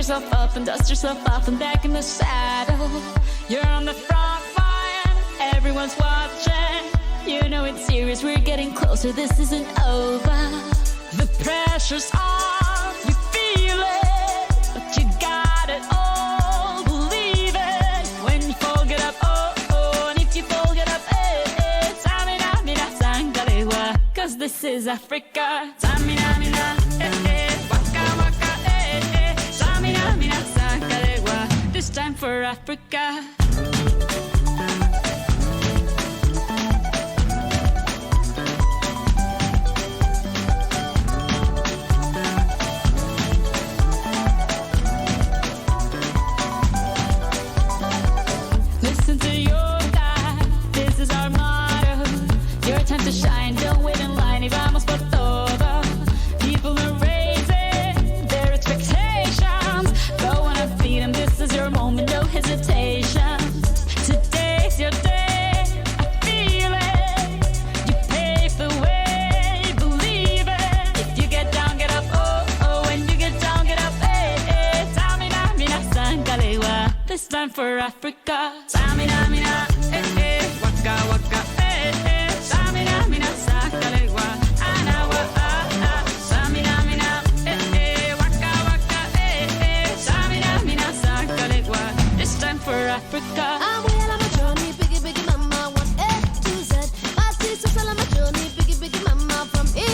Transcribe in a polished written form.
yourself up and dust yourself off and back in the saddle. You're on the front line, everyone's watching. You know it's serious, we're getting closer, this isn't over. The pressure's on, you feel it, but you got it all, believe it. When you fall, get up, oh, oh, and if you fall, get up, eh, eh. Samina, mina, sangalewa, cause this is Africa. Samina, mina, eh, eh, waka, waka, eh, eh. Samina, mina, sangalewa, this time for Africa. Listen to your God, this is our motto. Your time to shine, don't wait in line, y vamos por todo. People are raising their expectations. Go on and feed them, this is your moment, no hesitation. Today's your day, I feel it. You pave the way, believe it. If you get down, get up, oh, oh. When you get down, get up, eh, eh. Samina, mina, sangalewa, this time for Africa. Samina, mina, eh, eh. Waka, waka, eh, eh. Samina, mina, sangalewa, anawa, ah, ah. Samina, mina, eh, eh. Waka, waka, eh, eh. Samina, mina, sangalewa, this time for Africa. I'm well on my journey, biggie, biggie mama, 1 A to Z. My sister's all on my journey, biggie, biggie mama, from A